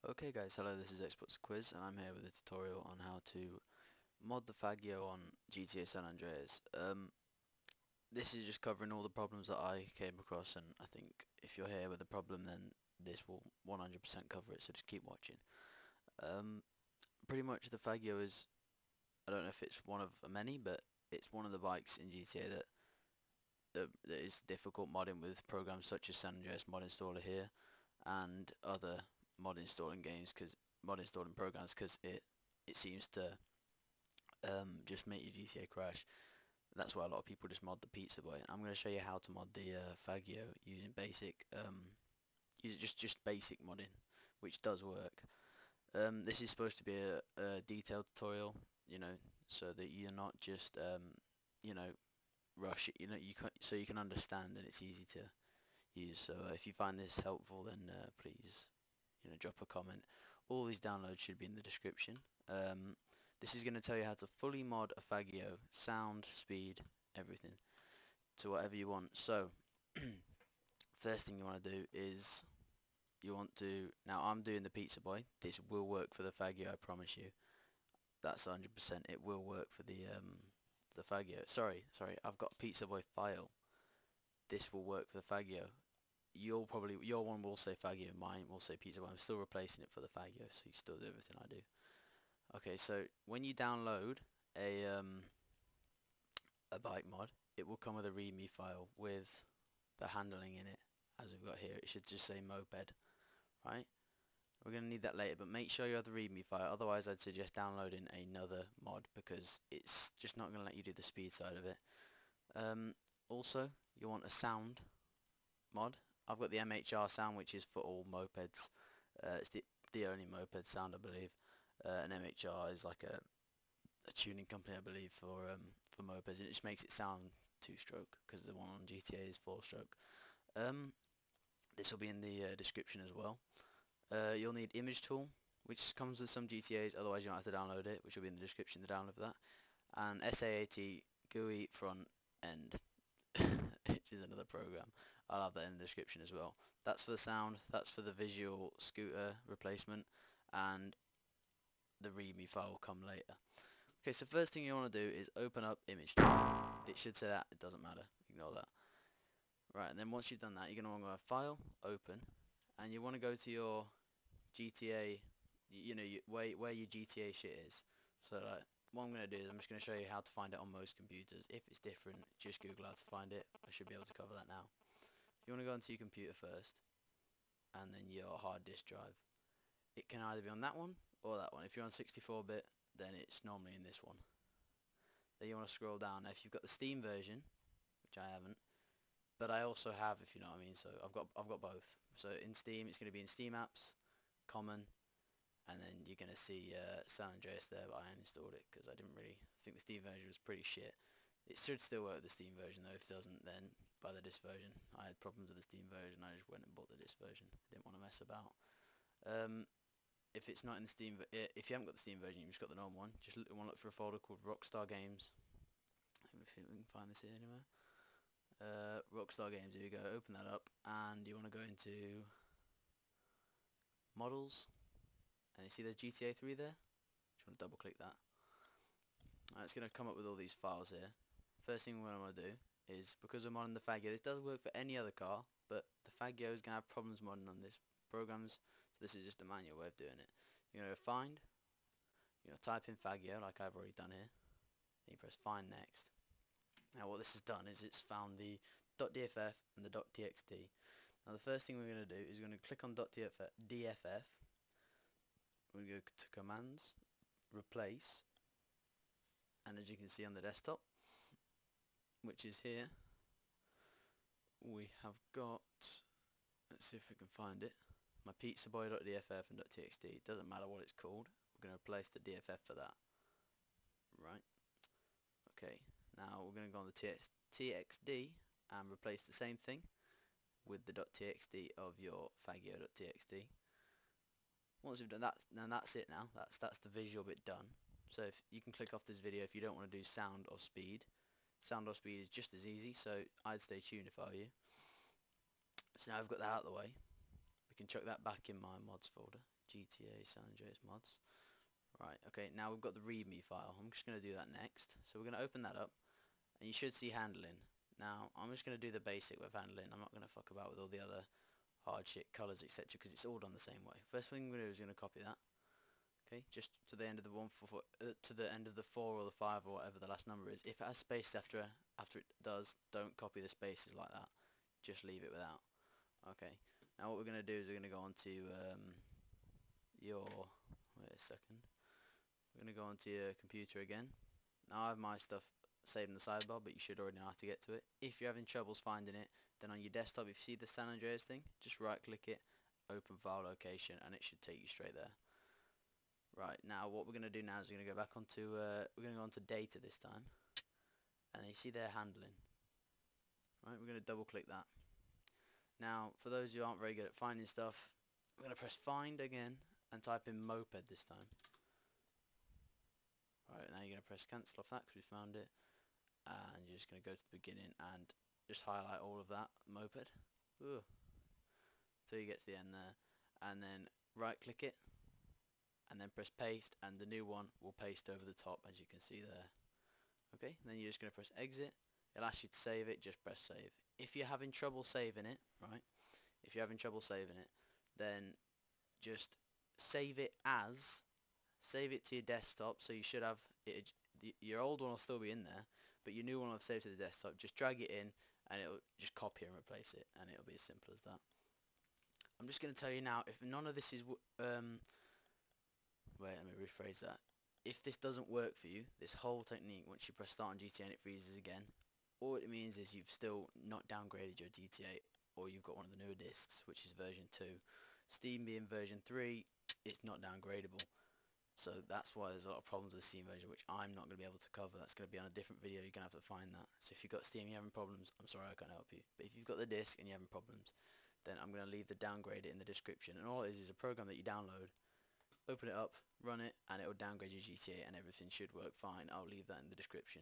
Okay guys, hello, this is Experts Quiz and I'm here with a tutorial on how to mod the Faggio on GTA San Andreas. This is just covering all the problems that I came across, and I think if you're here with a problem then this will 100% cover it, so just keep watching. Um, Pretty much the Faggio is, I don't know if it's one of many, but it's one of the bikes in GTA that is difficult modding with programs such as San Andreas Mod Installer here and other mod installing games, because mod installing programs, because it seems to just make your GTA crash. That's why a lot of people just mod the pizza boy. I'm going to show you how to mod the Faggio using basic just basic modding, which does work. This is supposed to be a detailed tutorial, so that you're not just you know rush it. You can, so you can understand and it's easy to use. So if you find this helpful, then please drop a comment. All these downloads should be in the description. This is going to tell you how to fully mod a Faggio, sound, speed, everything, to whatever you want. So first thing you want to do is now I'm doing the pizza boy. This will work for the Faggio, I promise you. That's 100%. It will work for the Faggio. Sorry, I've got a pizza boy file. This will work for the Faggio. Your one will say Faggio, mine will say pizza boy. I'm still replacing it for the Faggio, so you still do everything I do. Okay, so when you download a bike mod, it will come with a readme file with the handling in it, as we've got here. It should just say moped, right? We're going to need that later, but make sure you have the readme file. Otherwise, I'd suggest downloading another mod, because it's just not going to let you do the speed side of it. Also, you want a sound mod. I've got the MHR sound, which is for all mopeds. It's the only moped sound, I believe. And MHR is like a tuning company, I believe, for mopeds, and it just makes it sound two-stroke, because the one on GTA is four-stroke. This will be in the description as well. You'll need image tool, which comes with some GTAs, otherwise you don't have to download it, which will be in the description, the download for that. And SAAT GUI front end, which is another program. I'll have that in the description as well. That's for the sound, that's for the visual scooter replacement, and the readme file will come later. Okay, so first thing you want to do is open up image tool. It should say that, it doesn't matter, ignore that. Right, and then once you've done that, you're going to want to go to File, Open, and you want to go to your GTA, where your GTA shit is. So like, what I'm going to do is I'm just going to show you how to find it on most computers. If it's different, just Google how to find it. I should be able to cover that now. You want to go onto your computer first, and then your hard disk drive. It can either be on that one or that one. If you're on 64-bit, then it's normally in this one. Then you want to scroll down. Now, if you've got the Steam version, which I haven't, but I also have, if you know what I mean, so I've got both. So in Steam, it's going to be in Steam Apps, Common, and then you're going to see San Andreas there, but I uninstalled it because I didn't really think the Steam version was pretty shit. It should still work with the Steam version though. If it doesn't, then buy the disc version. I had problems with the Steam version. I just went and bought the disc version. Didn't want to mess about. If it's not in the Steam, if you haven't got the Steam version, you've just got the normal one. Just look for a folder called Rockstar Games. Let me see if we can find this here anywhere. Rockstar Games, here we go. Open that up, and you want to go into Models, and you see there's GTA 3 there. Just want to double click that. It's going to come up with all these files here. First thing we're going to do is, because we're modding the Faggio, this does work for any other car, but the Faggio is going to have problems modding on this programs, so this is just a manual way of doing it. You're going to find, type in Faggio like I've already done here, then you press find next. Now what this has done is it's found the .dff and the .txt. Now the first thing we're going to do is we're going to click on .dff, we're going to go to commands, replace, and as you can see on the desktop, which is here, we have got, let's see if we can find it, my pizzaboy.dff and .txt. It doesn't matter what it's called, we're going to replace the DFF for that. Right, okay, now we're going to go on the TXD and replace the same thing with the .txt of your Faggio.txt. Once we've done that, then that's it now. That's the visual bit done. So if you can click off this video if you don't want to do sound or speed. Sound or speed is just as easy, so I'd stay tuned if I were you. So now I've got that out of the way. We can chuck that back in my mods folder. GTA San Andreas mods. Right, okay, now we've got the readme file. I'm just going to do that next. So we're going to open that up, and you should see handling. Now, I'm just going to do the basic with handling. I'm not going to fuck about with all the other hard shit, colours, etc., because it's all done the same way. First thing I'm going to do is going to copy that. Okay, just to the end of the to the end of the 4 or the 5 or whatever the last number is. If it has spaces after it does, don't copy the spaces like that. Just leave it without. Okay. Now what we're going to do is we're going to go on to wait a second. We're going to go onto your computer again. Now I have my stuff saved in the sidebar, but you should already know how to get to it. If you're having troubles finding it, then on your desktop, if you see the San Andreas thing, just right click it, open file location, and it should take you straight there. Right, now what we're going to do now is we're going to go back onto we're going to go onto data this time, and you see their handling. Right, we're going to double click that. Now for those who aren't very good at finding stuff, we're going to press find again and type in moped this time. Right, now you're going to press cancel off that because we found it, and you're just going to go to the beginning and just highlight all of that moped until you get to the end there, and then right click it and then press paste, and the new one will paste over the top, as you can see there. Okay, then you're just going to press exit. It'll ask you to save it, just press save. If you're having trouble saving it, right, if you're having trouble saving it, then just save it to your desktop, so you should have it, your old one will still be in there, but your new one will have saved to the desktop. Just drag it in and it'll just copy and replace it, and it'll be as simple as that. I'm just going to tell you now, if none of this is wait, let me rephrase that. If this doesn't work for you, this whole technique, once you press start on GTA and it freezes again, all it means is you've still not downgraded your GTA, or you've got one of the newer discs, which is version 2. Steam being version 3, it's not downgradable. So that's why there's a lot of problems with the Steam version, which I'm not going to be able to cover. That's going to be on a different video. You're going to have to find that. So if you've got Steam and you're having problems, I'm sorry, I can't help you. But if you've got the disc and you're having problems, then I'm going to leave the downgrade it in the description. And all it is a program that you download, open it up, run it, and it will downgrade your GTA, and everything should work fine. I'll leave that in the description.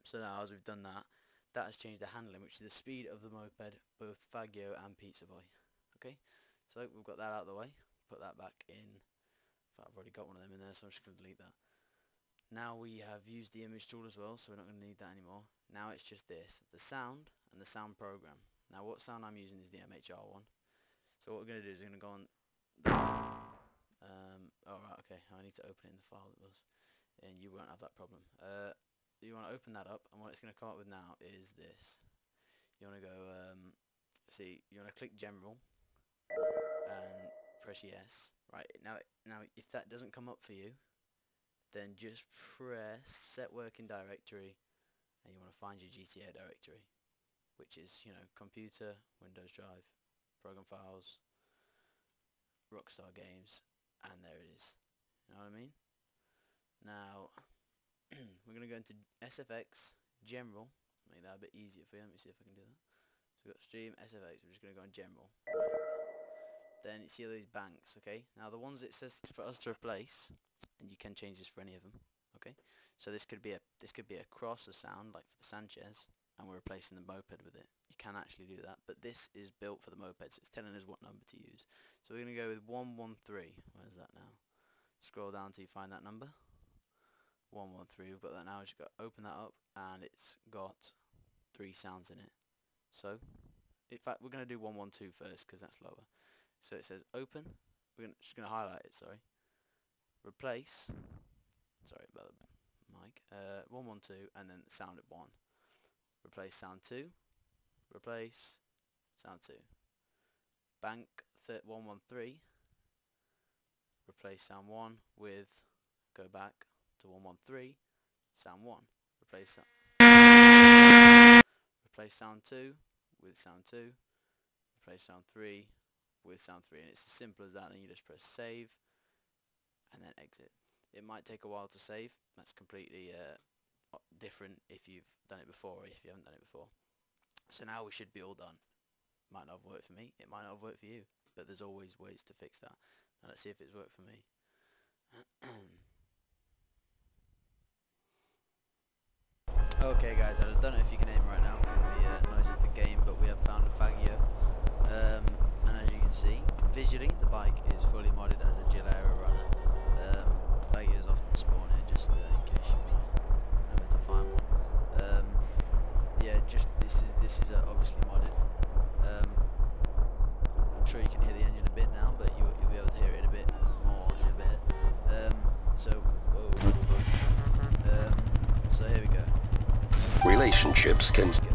So now, as we've done that, that has changed the handling, which is the speed of the moped, both Faggio and Pizza Boy. Okay, so we've got that out of the way. Put that back in. I've already got one of them in there, so I'm just going to delete that. Now we have used the image tool as well, so we're not going to need that anymore. Now it's just this, the sound and the sound program. Now what sound I'm using is the MHR one. So what we're going to do is we're going to go on. Alright, okay, I need to open it in the file that was, and you won't have that problem. You want to open that up, and what it's going to come up with now is this. You want to go, you want to click General and press yes. Right, now if that doesn't come up for you, then just press Set Working Directory, and you want to find your GTA directory, which is, Computer, Windows Drive, Program Files, Rockstar Games, and there it is. You know what I mean? Now we're going to go into SFX General, make that a bit easier for you. Let me see if I can do that. So we've got Stream SFX. We're just going to go on General. Then you see all these banks. Okay, now the ones it says for us to replace, and you can change this for any of them. Okay, so this could be a cross, a sound like for the Sanchez, and we're replacing the moped with it. You can actually do that, but this is built for the mopeds. It's telling us what number to use. So we're going to go with 113. Where's that now? Scroll down till you find that number. 113. We've got that now. Just got to open that up, and it's got 3 sounds in it. So, in fact, we're going to do 112 first because that's lower. So it says open. We're just going to highlight it. Sorry. Replace. Sorry about the mic. 112, and then sound at 1. Replace sound 2. Replace sound 2. Bank 113. Replace sound 1 with, go back to 113, sound 1. Replace sound 2 with sound 2. Replace sound 3 with sound 3, and it's as simple as that. Then you just press save and then exit. It might take a while to save. That's completely different if you've done it before or if you haven't done it before. So now we should be all done. Might not have worked for me, it might not have worked for you, but there's always ways to fix that. Now let's see if it's worked for me. Okay guys, I don't know if you can aim right now because of the noise of the game, but we have found a Faggio, and as you can see, visually the bike is fully modded as relationships can